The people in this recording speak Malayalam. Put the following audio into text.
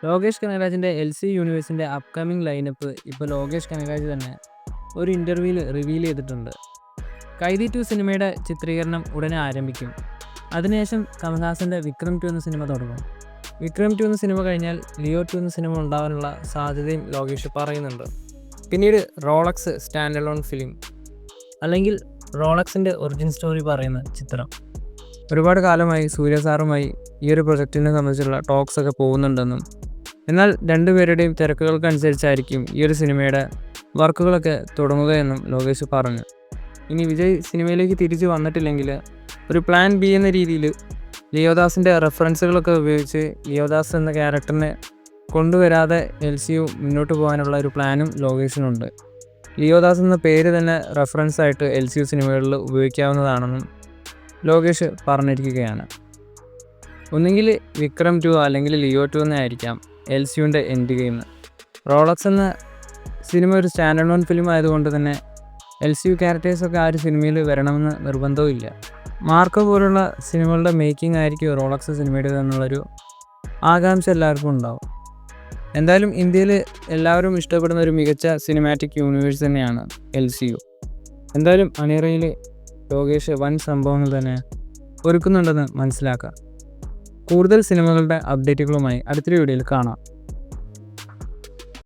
ലോകേഷ് കനകരാജിൻ്റെ LC യൂണിവേഴ്സിൻ്റെ അപ്കമിംഗ് ലൈനപ്പ് ഇപ്പോൾ ലോകേഷ് കനകരാജ് തന്നെ ഒരു ഇൻ്റർവ്യൂവിൽ റിവീൽ ചെയ്തിട്ടുണ്ട്. കൈദി 2 സിനിമയുടെ ചിത്രീകരണം ഉടനെ ആരംഭിക്കും. അതിനുശേഷം കമൽഹാസൻ്റെ വിക്രം 2 എന്ന സിനിമ തുടങ്ങും. വിക്രം 2 എന്ന സിനിമ കഴിഞ്ഞാൽ ലിയോ 2 എന്ന സിനിമ ഉണ്ടാകാനുള്ള സാധ്യതയും ലോകേഷ് പറയുന്നുണ്ട്. പിന്നീട് റോളക്സ് സ്റ്റാൻഡ് അലോൺ ഫിലിം അല്ലെങ്കിൽ റോളക്സിൻ്റെ ഒറിജിൻ സ്റ്റോറി പറയുന്ന ചിത്രം. ഒരുപാട് കാലമായി സൂര്യ സാറുമായി ഈ ഒരു പ്രൊജക്റ്റിനെ സംബന്ധിച്ചുള്ള ടോക്സൊക്കെ പോകുന്നുണ്ടെന്നും എന്നാൽ രണ്ടുപേരുടെയും തിരക്കുകൾക്കനുസരിച്ചായിരിക്കും ഈ ഒരു സിനിമയുടെ വർക്കുകളൊക്കെ തുടങ്ങുകയെന്നും ലോകേഷ് പറഞ്ഞു. ഇനി വിജയ് സിനിമയിലേക്ക് തിരിച്ചു വന്നിട്ടില്ലെങ്കിൽ ഒരു പ്ലാൻ ബി എന്ന രീതിയിൽ ലിയോദാസിൻ്റെ റെഫറൻസുകളൊക്കെ ഉപയോഗിച്ച് ലിയോദാസ് എന്ന ക്യാരക്ടറിനെ കൊണ്ടുവരാതെ LCU മുന്നോട്ട് പോകാനുള്ള ഒരു പ്ലാനും ലോകേഷിനുണ്ട്. ലിയോദാസ് എന്ന പേര് തന്നെ റെഫറൻസ് ആയിട്ട് LCU സിനിമകളിൽ ഉപയോഗിക്കാവുന്നതാണെന്നും ലോകേഷ് പറഞ്ഞിരിക്കുകയാണ്. ഒന്നുകിൽ വിക്രം 2 അല്ലെങ്കിൽ ലിയോ 2 എന്നായിരിക്കാം LCUവിൻ്റെ എൻഡ് ഗെയിം. റോളക്സ് എന്ന സിനിമ ഒരു സ്റ്റാൻഡ് അലോൺ ഫിലിം ആയതുകൊണ്ട് തന്നെ LCU ക്യാരക്ടേഴ്സൊക്കെ ആ ഒരു സിനിമയിൽ വരണമെന്ന് നിർബന്ധവും ഇല്ല. മാർക്കോ പോലുള്ള സിനിമകളുടെ മേക്കിംഗ് ആയിരിക്കും റോളക്സ് സിനിമയുടെ എന്നുള്ളൊരു ആകാംക്ഷ എല്ലാവർക്കും ഉണ്ടാവും. എന്തായാലും ഇന്ത്യയിൽ എല്ലാവരും ഇഷ്ടപ്പെടുന്ന ഒരു മികച്ച സിനിമാറ്റിക് യൂണിവേഴ്സ് തന്നെയാണ് LCU. എന്തായാലും അണിയറയിൽ ലോകേഷ് വൻ സംഭവങ്ങൾ തന്നെ ഒരുക്കുന്നുണ്ടെന്ന് മനസ്സിലാക്കാം. കൂടുതൽ സിനിമകളുടെ അപ്ഡേറ്റുകളുമായി അടുത്തൊരു വീഡിയോയിൽ കാണാം.